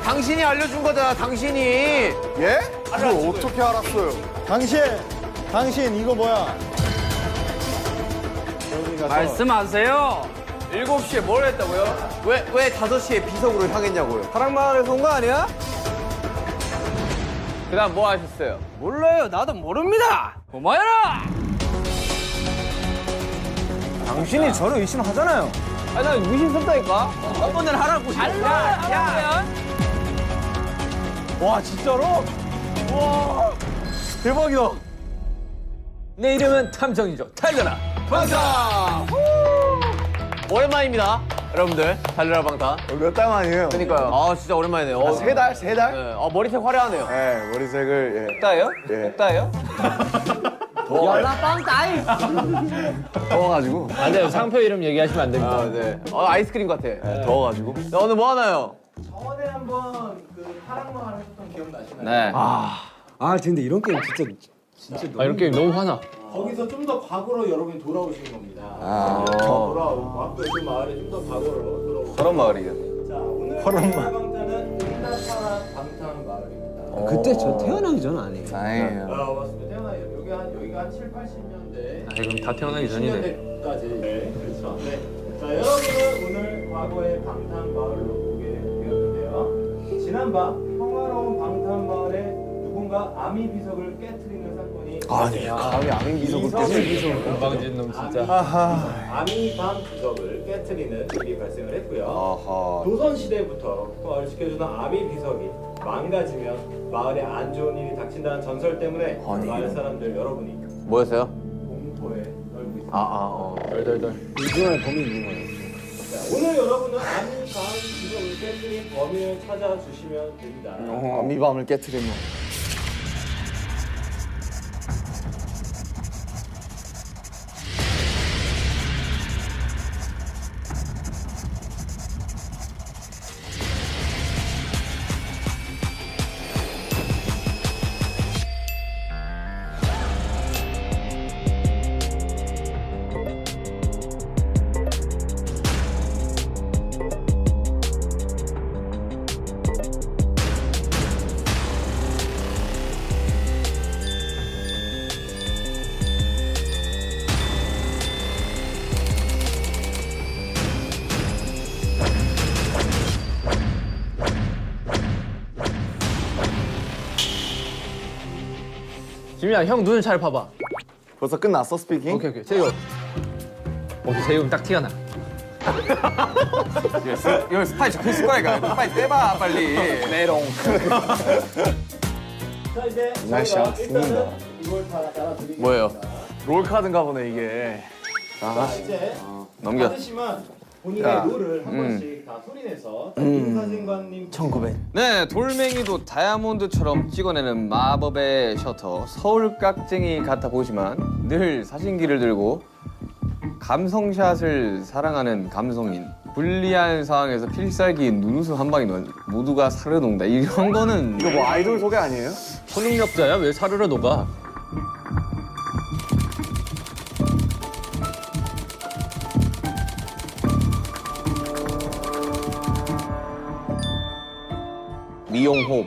당신이 알려준 거잖아, 당신이. 예? 그걸 어떻게 알았어요? 당신 이거 뭐야? 말씀하세요. 7시에 뭘 했다고요? 왜 5시에 비석으로 향했냐고요? 사랑마을에서 온 거 아니야? 그 다음 뭐 하셨어요? 몰라요. 나도 모릅니다. 고마워라. 당신이 저를 의심하잖아요. 아니, 난 의심스럽다니까? 한 번은 하라고. 야. 와 진짜로? 와 대박이다. 내 이름은 탐정이죠. 달려라. 방탄! 오랜만입니다, 여러분들. 달려라 방탄. 몇 달 만이에요? 그러니까요. 아, 진짜 오랜만이네요. 3달? 3달? 네. 머리색 화려하네요. 네, 머리색을, 예. 따요? 예. 따요? 연락 빵따이! 더워가지고. 안 돼요. 상표 이름 얘기하시면 안 됩니다. 아, 네. 아이스크림 같아. 더워가지고. 나 오늘 뭐 하나요? 저번에 한번 그 파랑마을 하셨던 기억나시나요? 네. 아 근데 이런 게임 진짜 너무 이런 게임 너무 화나. 거기서 좀 더 과거로 여러분이 돌아오신 겁니다. 아. 돌아오고 앞에 그 마을에 좀 더 과거로 돌아오고. 저런 마을이요. 자 오늘 방탄은 인다파라 방탄 마을입니다. 그때 저 태어나기 전 아니에요. 다행이에요. 맞습니다. 태어나 여기가 한 7, 80년대. 아, 그럼 다 태어나기 전이네. 10년대까지. 네, 그렇죠. 네. 자 여러분은 오늘 과거의 방탄 마을로 오게 되었는데요. 지난밤 평화로운 방탄 마을에 누군가 아미 비석을 깨트리는 사건이 아니, 감히 아민 기석을 깨서. 건방진 놈 진짜. 아미 밤 비석을 깨트리는 일이 발생을 했고요. 아하. 조선 시대부터 마을을 지켜주던 아미 비석이 망가지면 마을에 안 좋은 일이 닥친다는 전설 때문에 아니. 마을 사람들 여러분이 뭐였어요? 공포에 떨고 있습니다. 덜덜덜. 이중에 범이 있는 거예요. 자, 오늘 여러분은 아미 밤 비석을 깨트린 범인을 찾아주시면 됩니다. 아미밤을 깨트리면. 지민아, 형 눈을 잘 봐봐. 벌써 끝났어, 스피킹? 오케이. 제이홉. 오케이, 제이홉 딱 티가 나. 여기 스파이 적혀있을 거니까. 스파이 떼봐, 빨리. 메롱. 자 이제 날씨가 저희가 일단은 죽는다. 이걸 다 따라드리겠습니다. 뭐예요? 롤카드인가 보네, 이게. 자 이제 넘겨. 받으시면 본인의 야. 롤을 한 번씩 다 소리내서 김사진관님 1900. 네, 돌멩이도 다이아몬드처럼 찍어내는 마법의 셔터. 서울 깍쟁이 같아 보이지만 늘 사진기를 들고 감성샷을 사랑하는 감성인. 불리한 상황에서 필살기인 눈웃음 한 방에 넣은 모두가 사르르 녹는다. 이런 거는 이거 뭐 아이돌 소개 아니에요? 초능력자야? 왜 사르르 녹아? 미용호흡.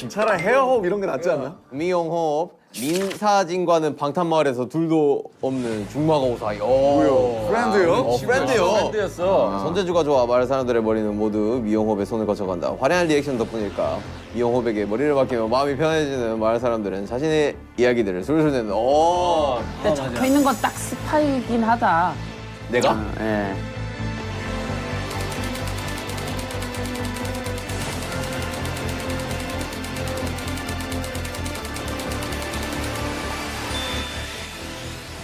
차라리 헤어호흡 이런 게 낫지 않나? 미용호흡. 민사진과는 방탄마을에서 둘도 없는 중마고사. 뭐요? 프렌드요? 프렌드요. 밴드였어. 손재주가 좋아 마을 사람들의 머리는 모두 미용호흡에 손을 거쳐간다. 화려한 리액션 덕분일까 미용호흡에게 머리를 맡기며 마음이 편해지는 마을 사람들은 자신의 이야기들을 술술 내는. 근데 적혀 있는 건 딱 스파이긴 하다. 내가? 예.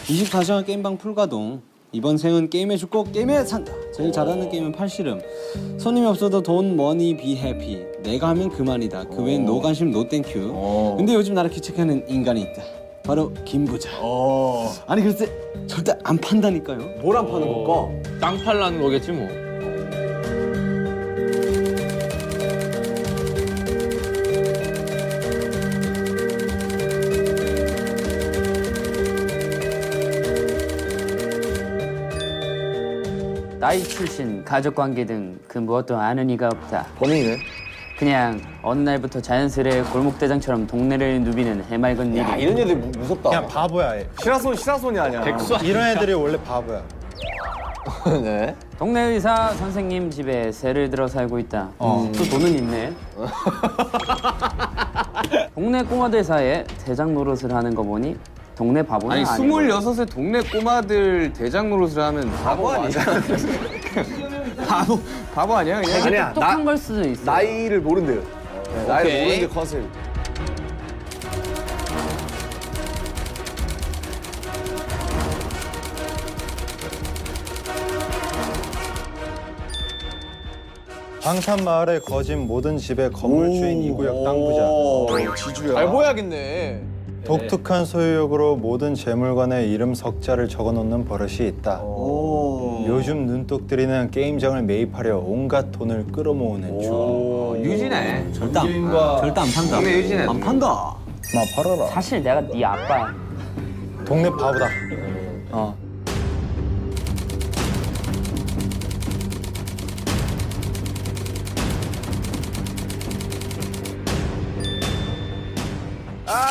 이십사 시간 게임방 풀가동. 이번 생은 게임에 죽고 게임에 산다. 제일 잘하는 게임은 팔씨름. 손님이 없어도 돈, 머니, 비 해피. 내가 하면 그만이다. 그 외엔 노 관심, 노 땡큐. 근데 요즘 나를 귀찮게하는 인간이 있다. 바로 김부자. 아니 글쎄 절대 안 판다니까요. 뭘 안 파는 걸까? 땅 팔라는 거겠지 뭐. 나이, 출신, 가족관계 등 그 무엇도 아는 이가 없다. 범인이네. 그냥 어느 날부터 자연스레 골목대장처럼 동네를 누비는 해맑은 야, 일이. 이런 애들 무섭다. 그냥 바보야 얘. 시라손이 아니야. 이런 애들이 원래 바보야. 네. 동네 의사 선생님 집에 새를 들어 살고 있다. 또 돈은 있네. 동네 꼬마들 사이에 대장 노릇을 하는 거 보니 동네 바보는 아니 아니고. 26의 동네 꼬마들 대장 노릇을 하면 바보 아니야? 바보 아니야 그냥? 아니야. 똑똑한 걸 수도 있어. 나이를 모른대요. 네, 나이를 오케이. 모르는 게 컨셉. 방탄마을에 거진 모든 집의 건물주인 이 구역 땅 부자. 지주야. 잘 보여야겠네. 독특한 소유욕으로 모든 재물관에 이름 석자를 적어놓는 버릇이 있다. 요즘 눈독 들이는 게임장을 매입하려 온갖 돈을 끌어모으는 중. 유진해. 절대 안 판다. 동네 유진해. 안 판다. 나 팔아라. 사실 내가 네 아빠야. 동네 바보다.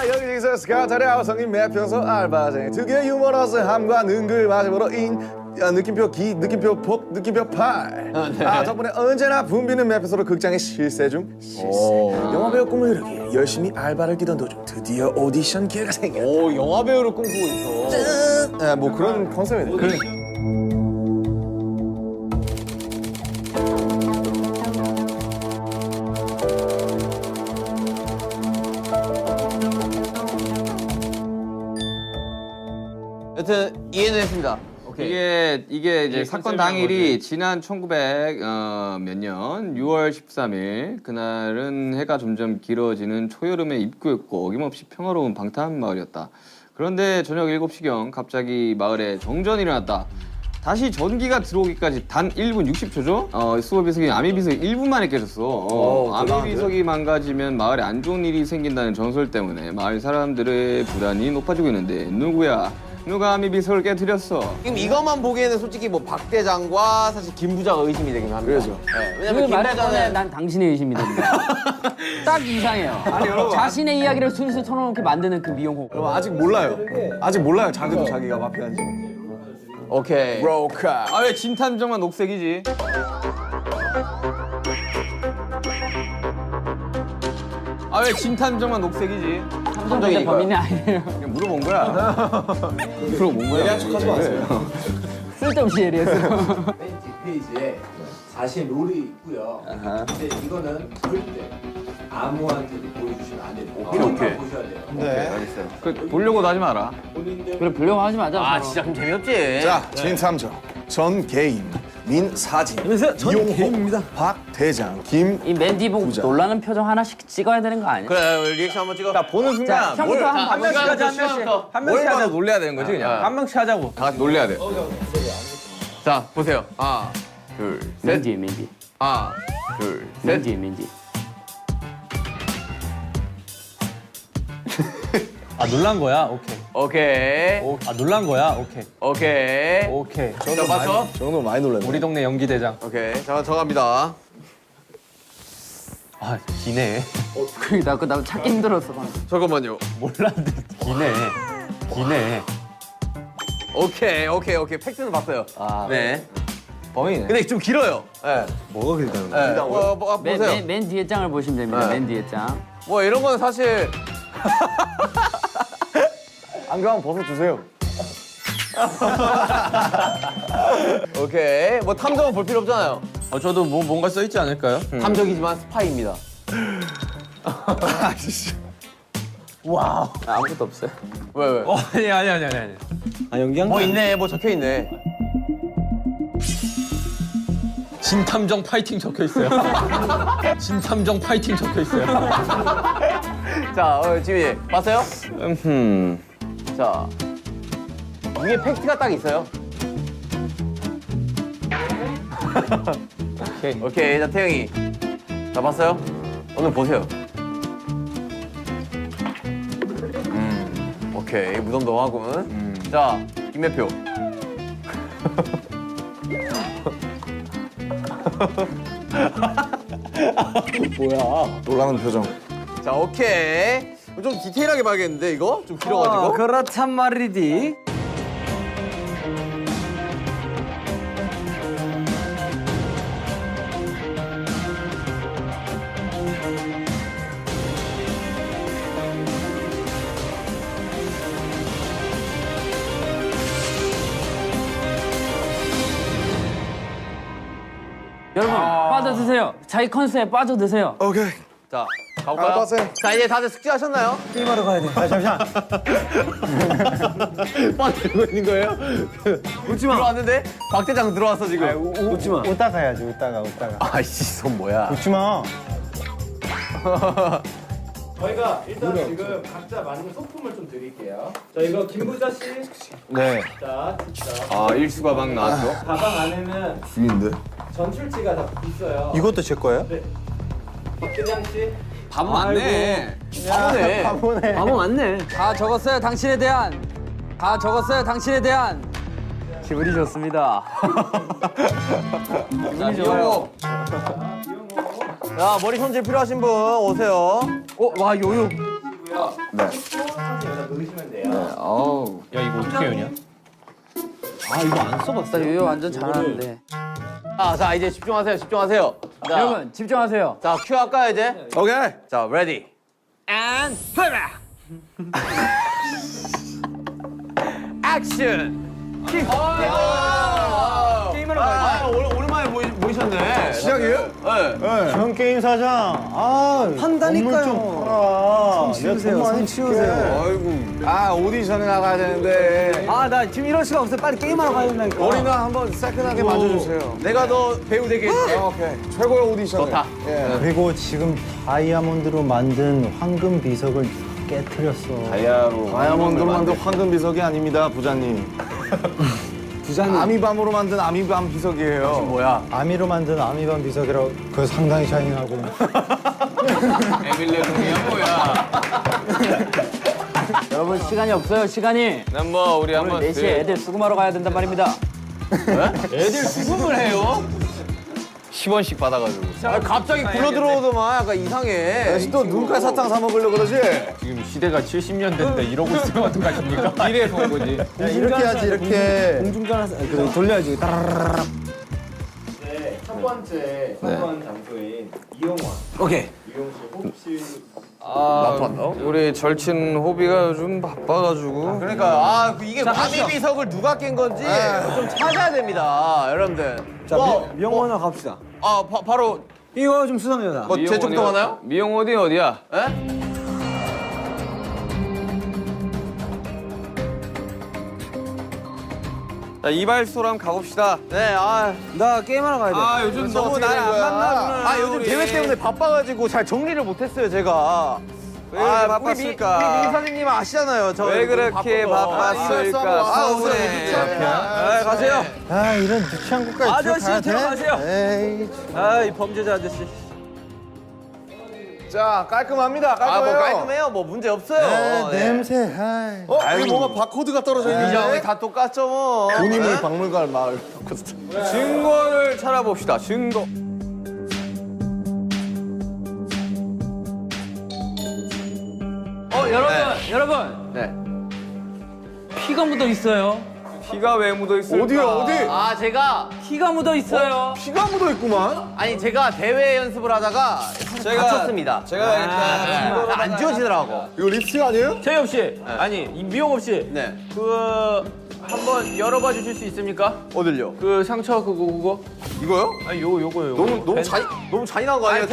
여기서 스카타리아 성인 매평소 알바생 특유의 유머러스함과 능글맞음으로 느낌표 기, 느낌표 복, 느낌표 팔. 덕분에 언제나 붐비는 매표소로 극장의 실세 중 영화배우 꿈을 이루기 위해 열심히 알바를 뛰던 도중 드디어 오디션 기회가 생겼다. 오, 영화 배우를 꿈꾸고 있어. 뭐 그런 컨셉이네. 여튼 이해는 했습니다. 오케이. 이게 이제 사건 당일이 지난 1900 몇 년 6월 13일 그날은 해가 점점 길어지는 초여름의 입구였고 어김없이 평화로운 방탄 마을이었다. 그런데 저녁 7시경 갑자기 마을에 정전이 일어났다. 다시 전기가 들어오기까지 단 1분 60초죠? 수호 비석이 아미 비석이 1분 만에 깨졌어. 아미 비석이 망가지면 마을에 안 좋은 일이 생긴다는 전설 때문에 마을 사람들의 불안이 높아지고 있는데 누구야? 누가 아미 비석을 깨뜨렸어? 지금 이것만 보기에는 솔직히 뭐 박 대장과 사실 김 부자가 의심이 되긴 합니다. 그렇죠. 네, 그 왜냐면 김 말에 꺼내 부자는 난 당신의 의심이 됩니다. 딱 이상해요. 자신의 이야기를 술술 털어놓게 만드는 그 미용호. 그럼 아직 몰라요. 아직 몰라요. 자기도 자기가 마피아인지. 오케이. 브로카. 아 왜 진탐정만 녹색이지? 아 왜 진탐정만 녹색이지? 탐정인데 범인이 아니에요. 그냥 물어본 거야. 물어본 거야. 예리한 척하지 마세요. 쓸데없이 예리해서. 맨 뒷페이지에 자신 롤이 있고요. 근데 이거는 절대 아무한테도 보여주시면 안 돼요. 본인만 보셔야 돼요. 네. 알겠어요. 그 보려고도 하지 마라. 본인들 그래 보려고 하지 마자. 아, 진짜 그럼 재미없지. 자, 진탐정 전개인 민사진 이용호 박대장 김 이 맨디 보고 부자. 놀라는 표정 하나씩 찍어야 되는 거 아니야? 그래, 리액션 한번 찍어. 나 보는 자, 형부터 한 명씩 하자. 한 명씩. 한 명씩 하자 놀래야 되는 거지 그냥. 한 명씩 하자고. 다 같이 놀래야 돼. 자, 보세요. 하나, 둘, 셋. 맨디 맨디. 하나, 둘, 셋. 맨디 맨디. 아 놀란 거야? 오케이. 오케이. 아 놀란 거야? 오케이. 오케이. 오케이. 자, 맞죠? 저 정도 많이 놀랐네. 우리 동네 연기 대장. 오케이. 자, 저 갑니다. 아 기네. 그래 나 찾기 힘들었어 방금. 잠깐만요. 몰랐는데 기네. 기네. 오케이. 팩트는 봤어요. 네. 범인이네. 근데 좀 길어요. 네. 뭐가 길다는 네. 보세요. 맨 뒤에 장을 보시면 됩니다. 네. 맨 뒤에 장. 뭐 이런 건 사실 안경 한번 벗어주세요. 오케이. 뭐 탐정은 볼 필요 없잖아요. 저도 뭐 뭔가 써 있지 않을까요? 탐정이지만 스파이입니다. 와우. 아무것도 없어요. 왜? 아니. 아 연기한 뭐 있네. 뭐 적혀 있네. 진탐정 파이팅 적혀 있어요. 진탐정 파이팅 적혀 있어요. 자, 지민이 봤어요? 자, 위에 팩트가 딱 있어요. 오케이. 자, 태영이. 자, 봤어요? 오늘 보세요. 오케이. 무덤덤하군. 자, 김매표. 놀라는 표정. 자, 오케이. 좀 디테일하게 봐야겠는데 이거? 좀 길어가지고. 그렇단 말이디. 여러분 빠져드세요. 자기 컨셉에 빠져드세요. 오케이. 자, 가볼까요? 알바생. 자, 이제 다들 숙제하셨나요? 게임하러 가야 돼. 잠시만. 빠 들고 있는 거예요? 웃지 마. 들어왔는데 박 대장 들어왔어 지금. 웃지 마. 웃다가 해야지. 웃다가. 아이씨, 손 뭐야? 웃지 마. 저희가 일단 지금 각자 만든 소품을 좀 드릴게요. 자, 이거 김부자 씨. 네. 자, 아, 일수가 막 나왔어. 가방 안에는 죽인데. 전출지가 다 있어요. 이것도 제 거예요? 네. 박대장 씨. 바보 맞네. 바보네. 바보네. 바보 맞네. 다 적었어요. 당신에 대한. 다 적었어요. 당신에 대한. 기분이 좋습니다. 기분이 좋아요. 야, 머리 손질 필요하신 분 오세요. 와 요요. 네. 여기다 넣으시면 돼요. 야 이거 어떻게 해요냐? 나 요요 완전 잘하는데. 자, 이제 집중하세요. 집중하세요. 자, 여러분 집중하세요. 자, 큐 할까요 이제? 오케이. 자, 레디. And 플레이. 액션. 게임으로 가야 돼. 오랜만에 모이셨네. 시작이에요? 네. 전 게임 사장. 한다니까요. 좀 팔아. 치우세요. 손 치우세요. 아이고. 오디션에 나가야 되는데. 나 지금 이럴 수가 없어요. 빨리 게임하러 가야 된다니까. 머리나 한번 새끈하게 만져주세요. 내가 너 배우 되게 해줄게. 오케이. 최고의 오디션. 좋다. 예. 그리고 지금 다이아몬드로 만든 황금 비석을 깨트렸어. 다이아몬드로 만든 황금 비석이 아닙니다, 부자님. 부자님. 아미밤으로 만든 아미밤 비석이에요. 뭐야? 아미로 만든 아미밤 비석이라고. 그거 상당히 샤이닝하고. 에밀레 동이야 뭐야? 여러분 시간이 없어요. 시간이. 난 뭐 우리 오늘 4시에 애들 수금하러 가야 된단 말입니다. 애들 수금을 해요? 10원씩 받아가지고. 갑자기 굴러 들어오더만 약간 이상해. 다시 또 눈깔 사탕 사 먹으려고 그러지? 지금 시대가 70년대인데 이러고 있으면 어떡하십니까? 미래에서 온 거지. 이렇게 하지, 이렇게. 그래 돌려야지. 네, 첫 번째 선거한 장소인 이용원. 오케이. 이용 씨 혹시 우리 절친 호비가 요즘 바빠가지고. 그러니까 이게 마미 비석을 누가 깬 건지 좀 찾아야 됩니다, 여러분들. 자, 미용원으로 갑시다. 바로 이거 좀 수상해요. 뭐 재촉동 하나요? 미용 어디 어디야? 에? 자, 이발소로 한번 가봅시다. 네, 나 게임하러 가야 돼. 요즘 너무 날 안 만나주는. 요즘 대회 때문에 바빠가지고 잘 정리를 못했어요, 제가. 왜 바빴을까? 우리 민사장님 아시잖아요. 왜 그렇게 바빴을까? 서운해. 가세요. 이런 유치한 것까지 아저씨 들어가야 돼? 들어가세요. 에이. 이 범죄자 아저씨. 자, 깔끔합니다. 깔끔해요. 뭐 깔끔해요. 뭐 문제 없어요. 네. 냄새. 여기 뭔가 바코드가 떨어져 이제 있는데? 우리 다 똑같죠, 뭐. 군인물 박물관 마을. 증거를 찾아봅시다. 증거. 여러분. 네. 피가 묻어 있어요. 피가 왜 묻어 있을까? 어디야, 어디? 제가 피가 묻어 있어요. 피가 묻어 있구만. 제가 대회 연습을 하다가 다쳤습니다. 제가 일단 안 지워지더라고. 이거 립스틱 아니에요? 최엽 씨, 아니 미용업 씨, 네. 한번 열어봐 주실 수 있습니까? 어딜요? 그 상처 그거. 이거요? 아니 요거요. 너무 잔인한 거 아니에요?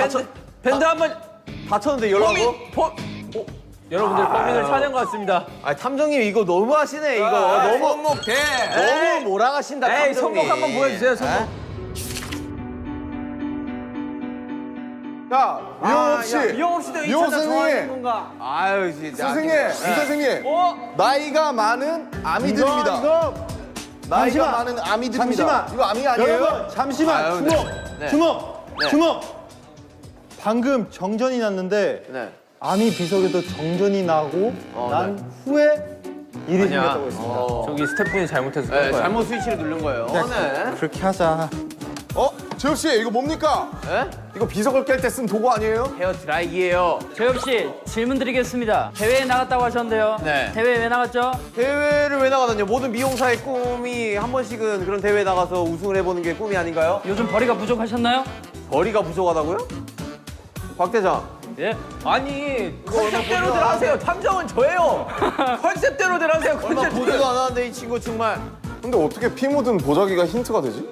밴드 한번 다쳤는데 열라고? 여러분들 범인을 찾은 것 같습니다. 탐정님 이거 너무 하시네 이거. 너무 손목대. 너무 몰아가신다. 에이 탐정님. 손목 한번 보여주세요. 손목. 자, 미용업 씨. 미용업 씨도 이 미용 차장 좋아하는 선생님. 건가? 아유 진짜. 선생님, 이 선생님. 나이가 많은 아미들입니다. 나이가 많은 아미들입니다. 잠시만. 이거 아미 아니에요? 여러분, 잠시만. 아유, 주먹. 네. 주먹. 네. 주먹. 방금 정전이 났는데 네. 아미 비석에도 정전이 나고 난 후에 일이 생겼다고 했습니다. 저기 스태프분이 잘못해서 그런 네, 거야. 잘못 스위치를 누른 거예요. 네. 그렇게 하자. 재엽 씨 이거 뭡니까? 에? 이거 비석을 깰 때 쓴 도구 아니에요? 헤어 드라이기예요. 재엽 씨 질문 드리겠습니다. 대회에 나갔다고 하셨는데요. 네. 대회 왜 나갔죠? 대회를 왜 나가다뇨? 모든 미용사의 꿈이 한 번씩은 그런 대회에 나가서 우승을 해보는 게 꿈이 아닌가요? 요즘 벌이가 부족하셨나요? 거리가 부족하다고요? 박 대장. 예. 아니 컨셉대로들 하세요. 탐정은 저예요. 컨셉대로들 하세요. 얼마 보지도 않았는데 이 친구 정말. 근데 어떻게 피 묻은 보자기가 힌트가 되지?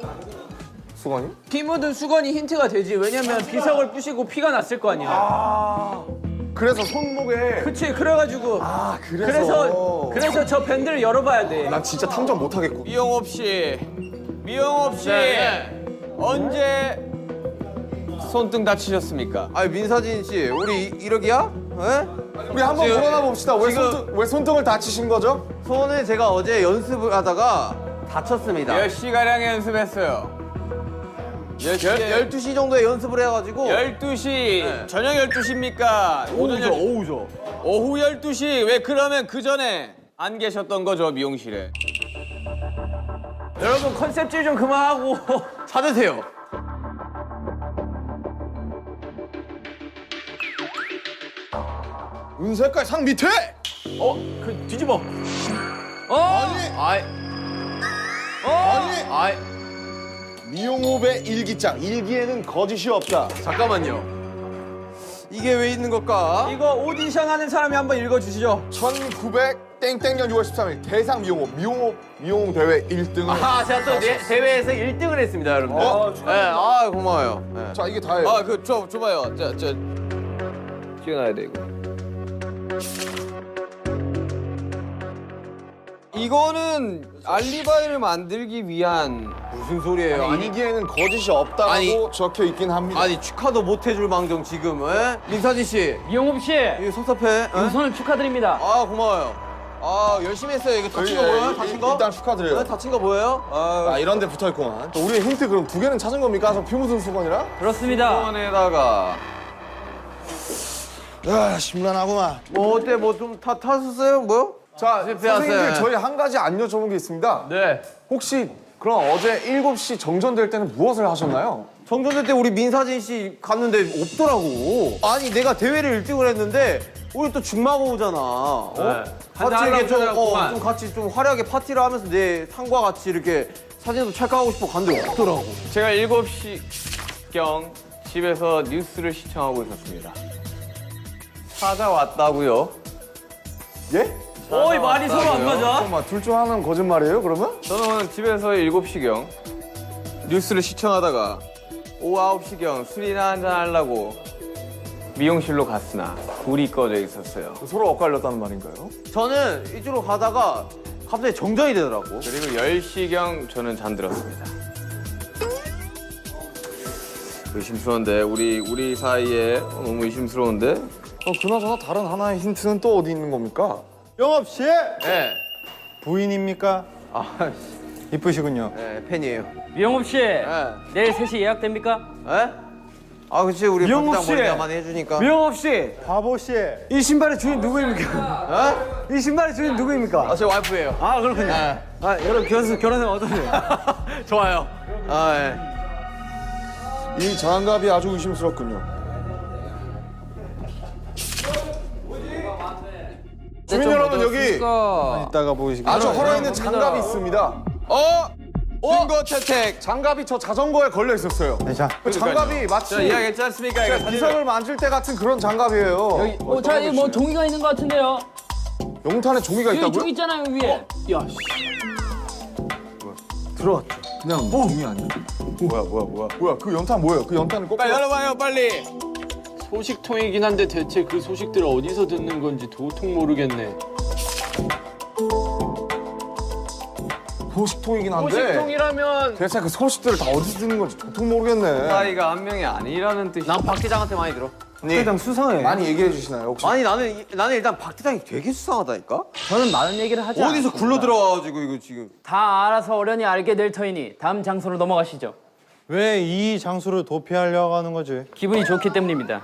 수건이? 피 묻은 수건이 힌트가 되지. 왜냐면 비석을 부시고 피가 났을 거 아니야. 그래서 손목에 그치, 그래가지고. 그래서 저 밴드를 열어봐야 돼. 난 진짜 탐정 못하겠고. 미용업 씨, 언제 손등 다치셨습니까? 아니 민사진 씨, 우리 이러기야? 에? 우리 한번 지금- 물어나 봅시다. 왜 손등을 다치신 거죠? 손을 제가 어제 연습을 하다가 다쳤습니다. 몇 시가량의 연습했어요? 12시 정도에 연습을 해가지고 12시, 저녁 12시입니까? 오후죠. 오후 12시, 왜 그러면 그 전에 안 계셨던 거죠, 미용실에? 여러분 컨셉질 좀 그만하고 찾으세요. 은색깔 상 밑에! 그 뒤집어. 아니! 아니! 아이, 미용업의 일기장. 일기에는 거짓이 없다. 잠깐만요. 이게 왜 있는 걸까? 이거 오디션 하는 사람이 한번 읽어주시죠. 1900 땡땡년 6월 13일 대상 미용업 대회 1등을. 아, 제가 또 대회에서 1등을 했습니다, 여러분들. 네, 아, 고마워요. 네. 자, 이게 다예요. 아, 줘봐요. 찍어놔야 돼, 이거. 이거는 알리바이를 만들기 위한 무슨 소리예요? 아니, 일기에는 거짓이 없다고 아니, 적혀 있긴 합니다. 아니 축하도 못 해줄 망정 지금. 에? 민사진 씨, 이용업 씨 이거 섭섭해. 에? 우선을 축하드립니다. 아, 고마워요. 아, 열심히 했어요. 이거 다친 거 보여요? 다친 거? 일단 축하드려요. 네, 다친 거 보여요? 아, 이런 데 붙어 있구만. 우리 힌트 그럼 2개는 찾은 겁니까? 저 피 묻은 수건이랑? 그렇습니다. 수건에다가 야, 심란하구만. 뭐 어때? 뭐 좀 탔었어요? 뭐요? 자, 실패하세요. 선생님들 저희 한 가지 안 여쭤본 게 있습니다. 네. 혹시 그럼 어제 7시 정전될 때는 무엇을 하셨나요? 정전될 때 우리 민사진 씨 갔는데 없더라고. 아니 내가 대회를 1등을 했는데 우리 또 중마고우잖아. 어? 같이 이렇게 좀 같이 좀 화려하게 파티를 하면서 내 상과 같이 이렇게 사진도 찰칵하고 싶어 갔는데 없더라고. 제가 7시경 집에서 뉴스를 시청하고 있었습니다. 찾아왔다고요? 예? 어이 말이 서로 안 맞아. 잠깐만, 둘 중 하나는 거짓말이에요, 그러면? 저는 집에서 7시경 뉴스를 시청하다가 오후 9시경 술이나 한잔 하려고 미용실로 갔으나 불이 꺼져 있었어요. 서로 엇갈렸다는 말인가요? 저는 이쪽으로 가다가 갑자기 정전이 되더라고. 그리고 10시경 저는 잠들었습니다. 의심스러운데 우리 사이에 너무 의심스러운데? 그나저나 다른 하나의 힌트는 또 어디 있는 겁니까? 영업 씨 네. 부인입니까? 아, 이쁘시군요. 네, 팬이에요. 이용업 씨 네. 내일 3시 예약됩니까? 에? 아, 그치 우리 미용업 박장 씨. 머리가 많이 해주니까. 미영업 씨 바보 씨. 이 신발의 주인 누구입니까? 어? 이 신발의 주인 누구입니까? 아, 제 와이프예요. 아 그렇군요. 네. 아 여러분 결혼하면 어떠세요? 좋아요. 아, 예. 이 장갑이 아주 의심스럽군요. 주민 여러분, 여기 이따가 보시고. 아주 헐어있는 장갑이 있습니다. 증거 채택! 장갑이 저 자전거에 걸려 있었어요. 네, 자 그 장갑이 마치 저 이야기했지 않습니까? 이거 사진을- 비석을 만질 때 같은 그런 장갑이에요. 자, 이거 뭐 종이가 있는 것 같은데요. 용탄에 종이가 여기 있다고요? 종이 있잖아요, 위에. 야, 씨. 들어갔죠. 그냥 종이 아니야? 뭐야? 그 연탄 뭐예요? 그 연탄을 꼭 빨리 열어봐요, 빨리! 소식통이긴 한데 대체 그 소식들을 어디서 듣는 건지 도통 모르겠네. 소식통이긴 한데 소식통이라면 대체 그 소식들을 다 어디서 듣는 건지 도통 모르겠네. 사이가 한 명이 아니라는 뜻이. 난 박 대장한테 많이 들어. 회장 수상해. 많이 얘기해 주시나요 혹시? 아니 나는 일단 박 대장이 되게 수상하다니까. 저는 많은 얘기를 하지 어디서 않습니다. 굴러 들어와가지고 이거 지금. 다 알아서 어련히 알게 될 터이니 다음 장소로 넘어가시죠. 왜 이 장소를 도피하려고 하는 거지? 기분이 좋기 때문입니다.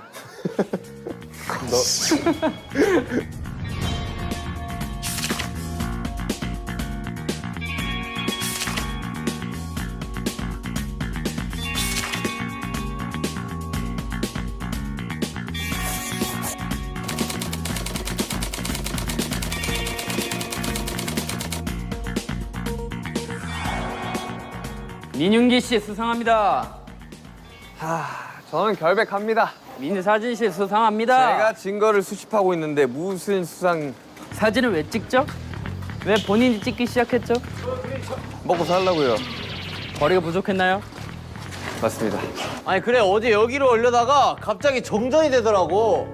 민윤기 씨 수상합니다. 저는 결백합니다. 민사진 씨 수상합니다. 제가 증거를 수집하고 있는데 무슨 수상 사진을 왜 찍죠? 왜 본인이 찍기 시작했죠? 먹고 살라고요. 거리가 부족했나요? 맞습니다. 아니 그래 어제 여기로 올려다가 갑자기 정전이 되더라고.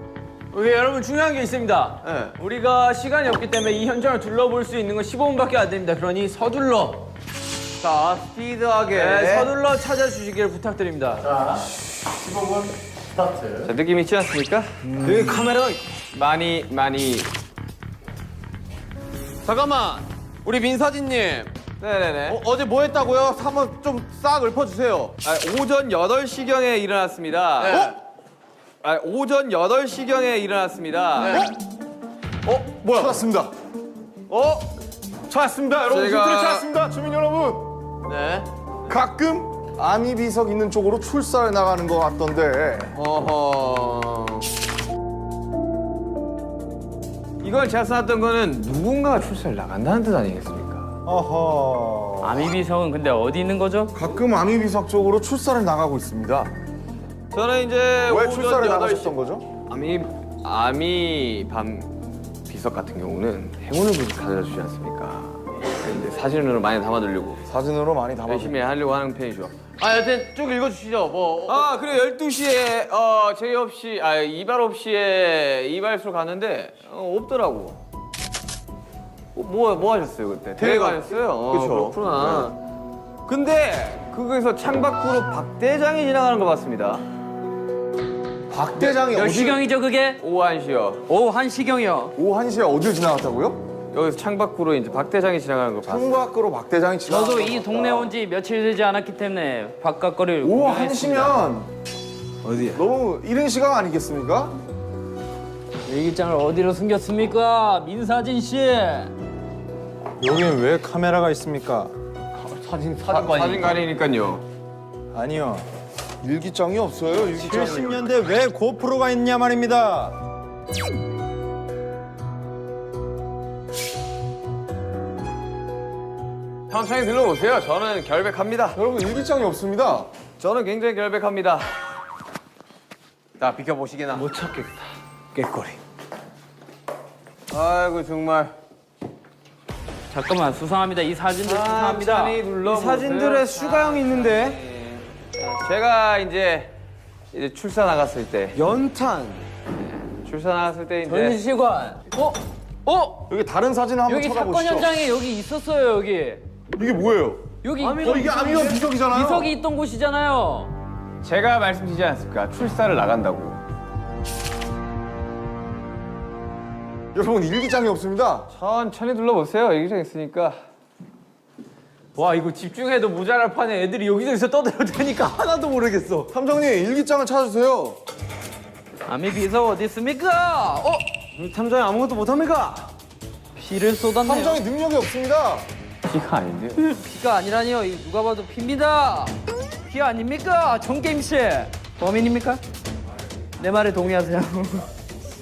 오케이, 여러분 중요한 게 있습니다. 네. 우리가 시간이 없기 때문에 이 현장을 둘러볼 수 있는 건 15분밖에 안 됩니다. 그러니 서둘러, 자 스피드하게. 네, 서둘러 찾아주시길 부탁드립니다. 15분 스타트. 자, 느낌 있지 않습니까? 여기 카메라가 많이 잠깐만 우리 민사진님 네네네. 어제 뭐 했다고요? 한번 좀 싹 읊어주세요. 오전 8시경에 일어났습니다. 네. 오전 8시경에 일어났습니다. 뭐야? 찾았습니다. 찾았습니다. 여러분 제가- 힌트를 찾았습니다. 주민 여러분. 네. 가끔 아미 비석 있는 쪽으로 출사를 나가는 것 같던데. 어허. 이걸 제가 써놨던 거는 누군가가 출사를 나간다는 뜻 아니겠습니까? 어허. 아미비성은 근데 어디 있는 거죠? 가끔 아미 비석 쪽으로 출사를 나가고 있습니다. 저는 이제 왜 오전 출사를 8시 나가셨던 거죠? 아미 밤 비석 같은 경우는 행운을 가져다 주지 않습니까? 이제 사진으로 많이 담아두려고 사진으로 많이 담아. 열심히 하려고 하는 편이죠. 여튼 쭉 읽어주시죠. 뭐 그리고 12시에 제이 없이 이발 없이에 이발소 갔는데 없더라고. 뭐 하셨어요 그때? 대회 가셨어요? 그쵸. 그렇구나. 근데 거기서 창밖으로 박 대장이 지나가는 거 봤습니다. 박 대장이 몇 어디? 시경이죠 그게? 오후 1시요. 오후 1시경이요. 오후 1시에 어딜 지나갔다고요? 여기서 창밖으로 이제 박 대장이 지나가는 거 봤어요. 창밖으로 박 대장이 지나갔다. 저도 이 동네 온 지 며칠 되지 않았기 때문에 바깥 거리를 오후 구경했습니다. 1시면 어디야? 너무 이른 시간 아니겠습니까? 일기장을 어디로 숨겼습니까? 민사진 씨. 여긴 왜 카메라가 있습니까? 사진관이니까요. 아니요. 일기장이 없어요. 일기장이. 70년대 왜 고프로가 있냐 말입니다. 천천히 들러보세요. 저는 결백합니다. 여러분 일기장이 없습니다. 저는 굉장히 결백합니다. 자 비켜보시게나. 못 찾겠다. 꾀꼬리. 아이고 정말. 잠깐만 수상합니다. 이 사진들 수상합니다. 천천히 눌러보세요. 사진들의 수가형이 있는데. 제가 이제 출사 나갔을 때 연탄. 출사 나갔을 때 이제 전시관. 여기 다른 사진을 한번 여기 사건 찾아보시죠. 현장에 여기 있었어요 여기. 이게 뭐예요? 여기 이게 아미원 비석이잖아요. 비석이 있던 곳이잖아요. 제가 말씀드리지 않았습니까? 출사를 나간다고. 여러분 일기장이 없습니다. 천천히 둘러보세요. 여기저기 있으니까. 와, 이거 집중해도 모자랄 판에 애들이 여기저기서 떠들어도 되니까 하나도 모르겠어. 탐정님 일기장을 찾아주세요. 아미 비석 어디 있습니까? 탐정이 아무것도 못합니까? 피를 쏟았네요. 탐정이 능력이 없습니다. 피가 아닌데요. 피가 아니라니요. 이거 누가 봐도 피입니다. 피 아닙니까? 정게임 씨. 범인입니까? 내 말에 동의하세요.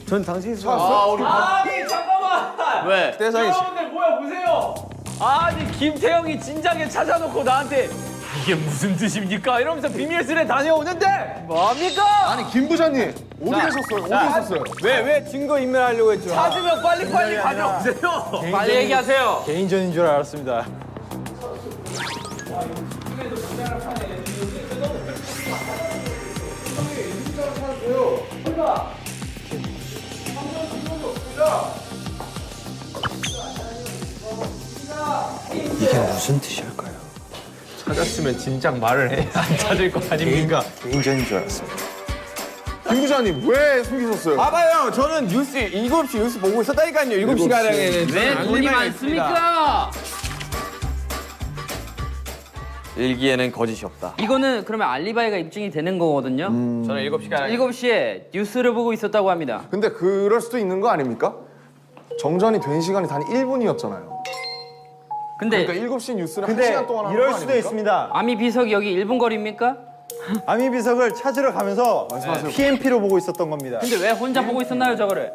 전 당신이 아니, 잠깐만! 왜? 대장이 여러분들 뭐야 보세요. 아니 김태형이 진작에 찾아놓고 나한테 이게 무슨 뜻입니까? 이러면서 비밀스레 다녀오는데 뭡니까? 아니 김 부장님 어디 계셨어요? 어디 있었어요? 왜 증거 인멸하려고 했죠? 찾으면 빨리빨리 가져오세요. 빨리 얘기하세요. 개인전인 줄 알았습니다. 이게 무슨 뜻일까요? 찾았으면 진작 말을 해. 안 찾을 거 아닙니까? 개인전인 줄 알았습니다. 김 부장님 왜 숨기셨어요? 봐봐요. 저는 뉴스 7시 뉴스 보고 있었다니까요. 7시가량에는 왜 돈이 많습니까? 일기에는 거짓이 없다. 이거는 그러면 알리바이가 입증이 되는 거거든요. 저는 7시간 7시에 뉴스를 보고 있었다고 합니다. 근데 그럴 수도 있는 거 아닙니까? 정전이 된 시간이 단 1분이었잖아요. 근데 그러니까 7시 뉴스를 근데 1시간 동안 하는 이럴 거 수도 아닙니까? 있습니다. 아미 비석이 여기 1분 거리입니까? 아미 비석을 찾으러 가면서 말씀하세요. PMP로 보고 있었던 겁니다. 근데 왜 혼자 보고 있었나요, 저거를?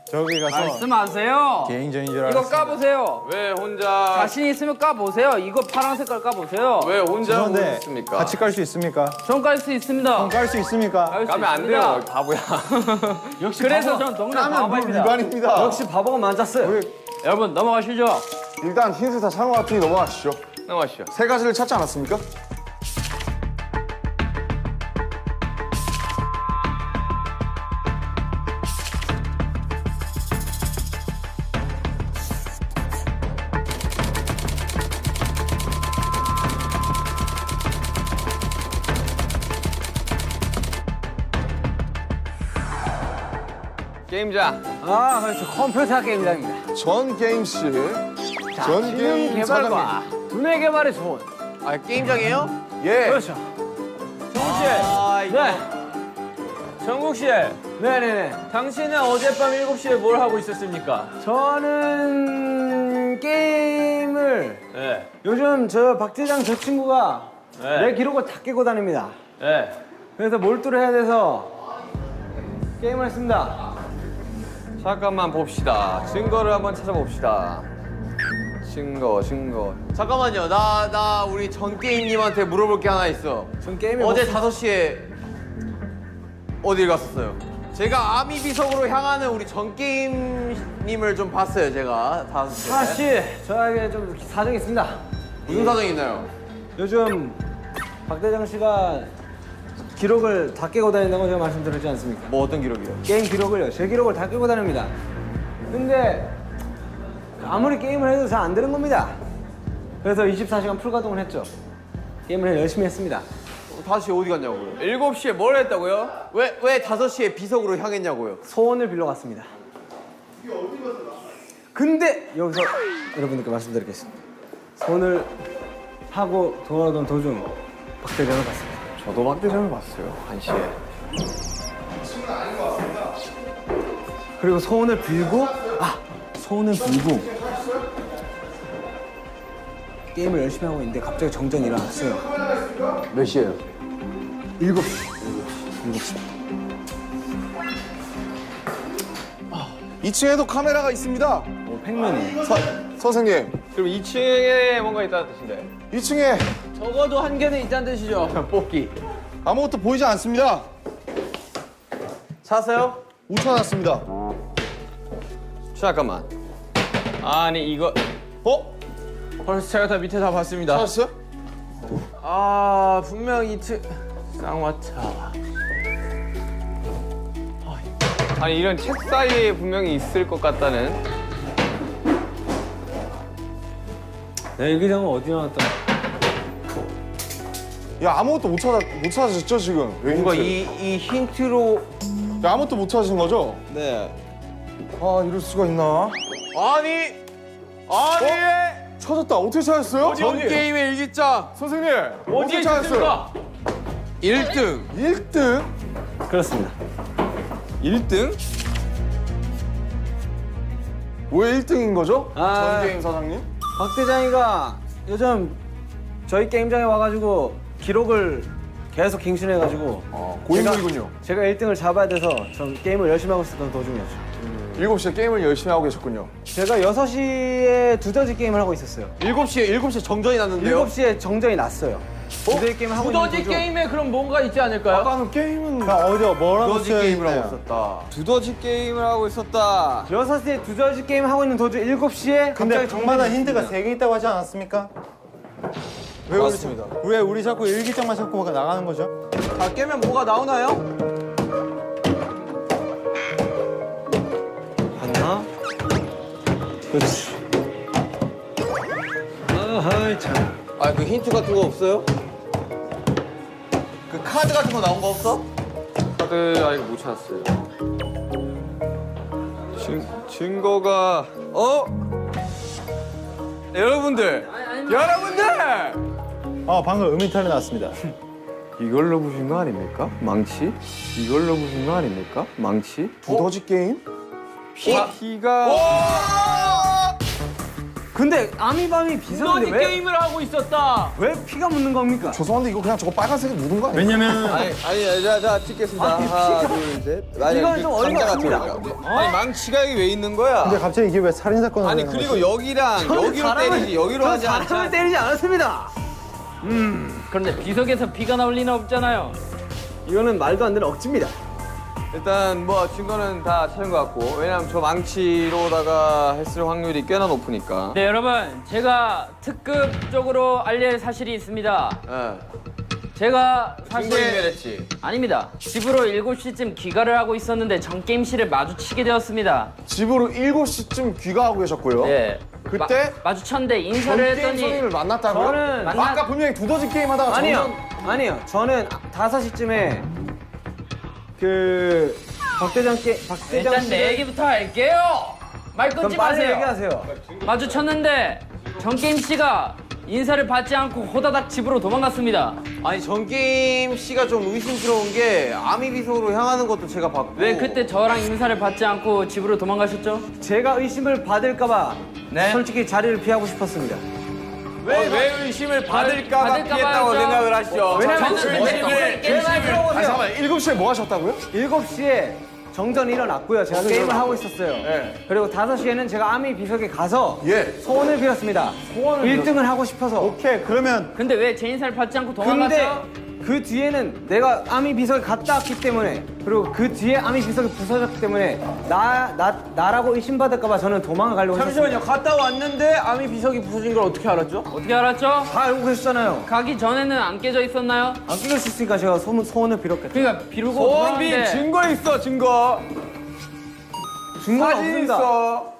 저기 가서 말씀하세요. 개인전인 줄 이거 알았어. 까보세요. 왜 혼자 자신 있으면 까보세요. 이거 파란 색깔 까보세요. 왜 혼자 그런데 오셨습니까? 같이 깔 수 있습니까? 전 깔 수 있습니다. 깔 수 있습니까? 깔수 까면 안 있습니다. 돼요. 바보야. 역시 그래서 전 동네 바보입니다. 위반입니다. 역시 바보가 맞았어요. 여러분 넘어가시죠. 일단 힌트 다 찾은 것 같으니 넘어가시죠. 넘어가시죠. 세 가지를 찾지 않았습니까? 게임장. 아 그렇죠. 컴퓨터 게임장입니다. 전 게임씨, 전 게임 개발과 두뇌 개발에 좋은. 아 게임장이에요? 예. 그렇죠. 정국 씨. 네. 정국 씨. 네네네. 당신은 어젯밤 7시에 뭘 하고 있었습니까? 저는 게임을 네. 요즘 저 박대장 저 친구가 네. 내 기록을 다 깨고 다닙니다. 네. 그래서 몰두를 해야 돼서 게임을 했습니다. 잠깐만 봅시다. 증거를 한번 찾아봅시다. 증거. 잠깐만요. 나 우리 전 게임님한테 물어볼 게 하나 있어. 전 게임을 어제 5시에 어딜 갔었어요? 제가 아미 비석으로 향하는 우리 전 게임님을 좀 봤어요. 제가 5시에. 사실 저에게 좀 사정이 있습니다. 무슨 사정이 있나요? 요즘 박대장 씨가 기록을 다 깨고 다닌다고 제가 말씀드렸지 않습니까? 뭐 어떤 기록이요? 게임 기록을요. 제 기록을 다 깨고 다닙니다. 근데 아무리 게임을 해도 잘 안 되는 겁니다. 그래서 24시간 풀가동을 했죠. 게임을 열심히 했습니다. 5시에 어디 갔냐고요? 7시에 뭘 했다고요? 왜 5시에 비석으로 향했냐고요? 소원을 빌러 갔습니다. 근데 여기서 여러분들께 말씀드리겠습니다. 소원을 하고 돌아오던 도중 박대장을 봤습니다. 저도 박대장을 봤어요. 1시에. 그리고 소원을 빌고 게임을 열심히 하고 있는데 갑자기 정전이 일어났어요. 몇 시에요? 7시. 2층에도 카메라가 있습니다. 팽면이. 선생님, 그럼 2층에 뭔가 있다는 뜻인데. 2층에 적어도 한 개는 있다는 뜻이죠. 뽑기. 아무것도 보이지 않습니다. 찾았어요? 우천났습니다. 잠깐만. 아니 이거 벌써 제가 다 밑에 다 봤습니다. 찾았어요? 아 분명 2층 쌍화차. 아니 이런 책 사이에 분명히 있을 것 같다는. 내 일기장은 어디 나왔다? 야, 아무것도 못 찾으셨죠, 지금? 왜 뭔가 힌트? 이 힌트로 야, 아무것도 못 찾으신 거죠? 네. 아, 이럴 수가 있나? 아니 찾았다. 어떻게 찾았어요? 전 게임의 일기장 선생님, 어디에 어떻게 찾았어요? 있습니까? 1등 1등? 그렇습니다. 1등? 왜 1등인 거죠? 아. 전 게임 사장님? 박대장이가 요즘 저희 게임장에 와가지고 기록을 계속 갱신해가지고 고인물이군요. 제가 1등을 잡아야 돼서 전 게임을 열심히 하고 있었던 도중이었죠. 7시에 게임을 열심히 하고 계셨군요. 제가 6시에 두더지 게임을 하고 있었어요. 7시에 정전이 났는데요. 7시에 정전이 났어요. 두더지 게임을 하고 있는 두더지 도중 게임에 그럼 뭔가 있지 않을까요? 아까는 게임은 어디요? 뭐라고 두더지 쓰여 게임을 하고 있나요? 있었다. 두더지 게임을 하고 있었다. 6시에 두더지 게임 하고 있는 도중 7시에 근데 갑자기 방마다 정전이 힌트가 있습니다. 3개 있다고 하지 않았습니까? 왜 맞습니다. 왜 우리 자꾸 일기장만 찾고 나가는 거죠? 다 깨면 뭐가 나오나요? 봤나? 그렇지. 아하이 참. 아 그 힌트 같은 거 없어요? 그 카드 같은 거 나온 거 없어? 카드 아직 못 찾았어요. 증거가 여러분들 방금 음이탈이 났습니다. 이걸로 부신 거 아닙니까? 망치? 이걸로 부신 거 아닙니까? 망치? 두더지 게임? 피가 근데 아미밤이 비서인데 너니 게임을 하고 있었다. 왜 피가 묻는 겁니까? 죄송한데 이거 그냥 저거 빨간색에 묻은 거 아니에요? 왜냐면 아니, 자, 찍겠습니다. 하나, 둘, 셋. 이건 좀 어이가 없습니다. 아니, 망치가 여기 왜 있는 거야? 근데 갑자기 이게 왜 살인 사건을 아니, 그리고 여기랑 여기로 때리지, 여기로 하지 사람을 않잖아. 때리지 않았습니다. 그런데 비석에서 피가 나올 리는 없잖아요. 이거는 말도 안 되는 억지입니다. 일단 뭐 증거는 다 찾은 것 같고, 왜냐면 저 망치로다가 했을 확률이 꽤나 높으니까. 네, 여러분. 제가 특급 쪽으로 알릴 사실이 있습니다. 제가 증거 사실 인멸했지. 아닙니다. 집으로 7시쯤 귀가를 하고 있었는데 전 게임실을 마주치게 되었습니다. 집으로 7시쯤 귀가하고 계셨고요. 네. 그때 마주쳤는데 인사를 게임 했더니 선생님을 만났다고요? 저는 아까 분명히 두더지 게임 하다가 아니요. 저는 5시쯤에 그 박대장 일단 씨를- 내 얘기부터 할게요. 말 그럼 끊지 빨리 마세요. 얘기하세요. 마주쳤는데 정게임 씨가 인사를 받지 않고 호다닥 집으로 도망갔습니다. 아니 전게임 씨가 좀 의심스러운 게 아미 비서로 향하는 것도 제가 봤고 왜 그때 저랑 인사를 받지 않고 집으로 도망가셨죠? 제가 의심을 받을까봐 솔직히 자리를 피하고 싶었습니다. 왜 의심을 받을까봐 받을까 피했다고 봐야죠. 생각을 하시죠? 왜냐면 아니 잠깐만 7시에 뭐 하셨다고요? 7시에 정전이 일어났고요. 제가 게임을 하고 있었어요. 그리고 5시에는 제가 아미 비석에 가서 소원을 빌었습니다. 1등을 하고 싶어서. 오케이 그러면 근데 왜 제 인사를 받지 않고 근데 도망갔죠? 그 뒤에는 내가 아미 비석에 갔다 왔기 때문에 그리고 그 뒤에 아미 비석이 부서졌기 때문에 나라고 의심받을까봐 저는 도망을 가려고 했습니다. 갔다 왔는데 아미 비석이 부서진 걸 어떻게 알았죠? 어떻게 알았죠? 다 알고 계셨잖아요. 가기 전에는 안 깨져 있었나요? 안 끼고 있으니까 제가 소원을 빌었겠죠. 그러니까 비르고 소원빈 돌아왔는데 증거 있어, 증거. 증거는 사진 없습니다. 있어.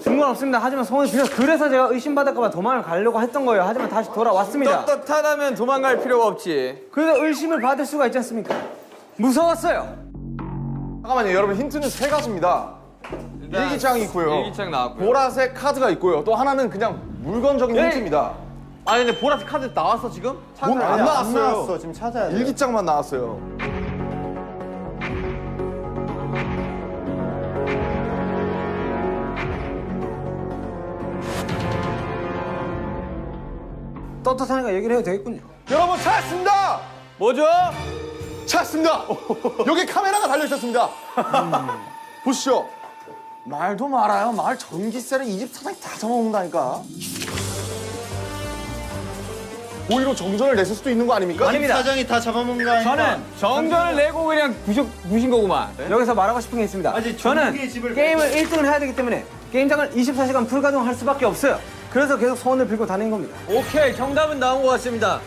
증거는 없습니다. 하지만 소원을 빌었 그래서 제가 의심받을까봐 도망을 가려고 했던 거예요. 하지만 다시 돌아왔습니다. 떳떳하다면 도망갈 필요가 없지. 그래서 의심을 받을 수가 있지 않습니까? 무서웠어요. 잠깐만요 여러분 힌트는 3가지입니다. 일기장이 있고요. 일기장 나왔고요. 보라색 카드가 있고요. 또 하나는 그냥 물건적인 힌트입니다. 아니 근데 보라색 카드 나왔어 지금? 안 아니, 안 나왔어요. 나왔어. 지금 찾아야 돼. 일기장만 나왔어요. 떳떳하니까 얘기를 해도 되겠군요. 여러분 찾았습니다. 뭐죠? 찾았습니다. 여기 카메라가 달려 있었습니다. 보시죠. 말도 말아요. 말 전기세를 이 집 사장이 다 잡아먹는다니까. 오히려 정전을 냈을 수도 있는 거 아닙니까? 사장이 다 잡아먹은 거 아니까? 저는 정전을 내고 그냥 부신 거구만. 여기서 말하고 싶은 게 있습니다. 저는 게임을 1등을 해야 되기 때문에 게임장을 24시간 풀가동할 수밖에 없어요. 그래서 계속 소원을 빌고 다니는 겁니다. 오케이 정답은 나온 것 같습니다.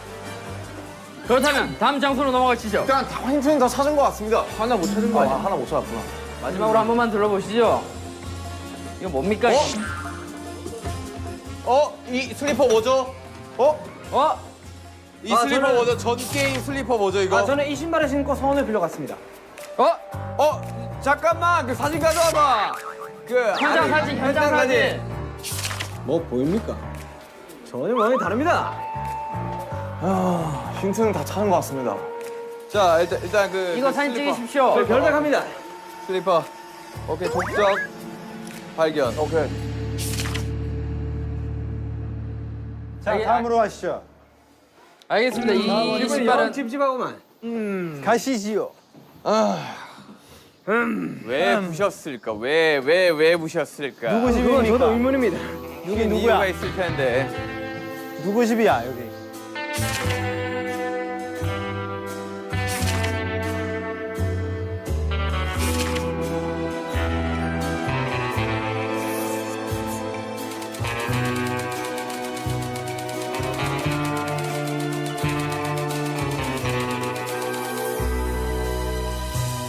그렇다면 다음 장소로 넘어가시죠. 일단 다 힌트는 다 찾은 것 같습니다. 하나 못 찾은 거 아니야? 하나 못 찾았구나. 마지막으로 한 번만 둘러보시죠. 이거 뭡니까? 이 슬리퍼 뭐죠? 이 슬리퍼 저는- 뭐죠? 전 게임 슬리퍼 뭐죠 이거? 저는 이 신발을 신고 소원을 빌려갔습니다. 잠깐만, 그 사진 가져와봐. 현장 사진. 뭐 보입니까? 전혀 마음이 다릅니다. 힌트는 다 찾은 것 같습니다. 자, 일단 그 이거 사진 찍으십시오. 저 결백합니다. 슬리퍼. 오케이, 족적 발견. 오케이. 자 다음으로 가시죠. 알겠습니다. 이 기분이 신발은 영 찝찝하구만. 가시지요. 왜 부셨을까? 왜 부셨을까? 누구 그건 집입니까? 저도 의문입니다. 여기 이유가 누구야? 있을 텐데. 누구 집이야 여기?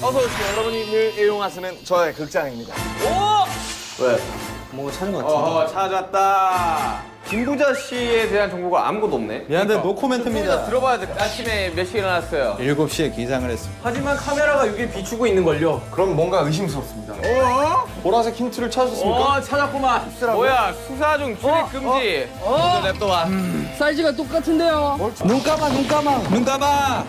어서 오십시오. 여러분이 늘 이용하시는 저의 극장입니다. 뭔가 찾은 것 같아. 찾았다. 김부자 씨에 대한 정보가 아무것도 없네. 미안한데 노코멘트입니다. 들어봐야 돼. 아침에 몇 시에 일어났어요? 7시에 기상을 했습니다. 하지만 카메라가 여기 비추고 있는 걸요. 그럼 뭔가 의심스럽습니다. 보라색 힌트를 찾으셨습니까? 찾았구만. 뭐야, 수사 중 출입 금지. 냅둬봐. 사이즈가 똑같은데요. 눈 감아.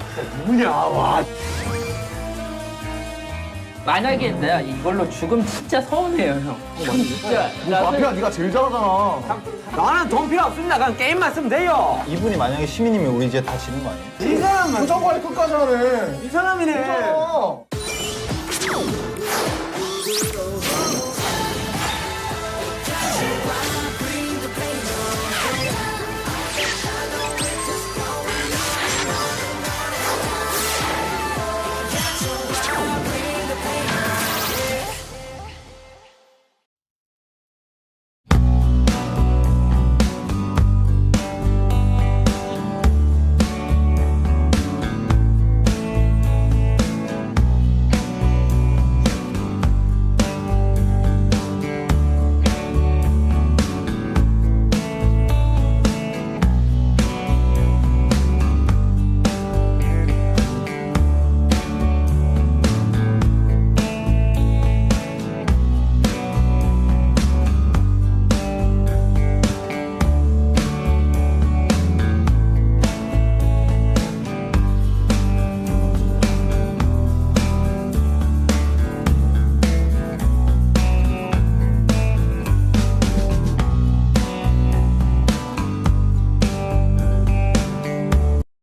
만약에 내가 이걸로 죽으면 진짜 서운해요, 형. 진짜. 마피아 네가 제일 잘하잖아. 나는 돈 필요 없습니다. 그냥 게임만 쓰면 돼요. 이분이 만약에 시민이면 우리 이제 다 지는 거 아니에요? 이 사람은 정말 끝까지 하네. 이 사람이네. 괜찮아.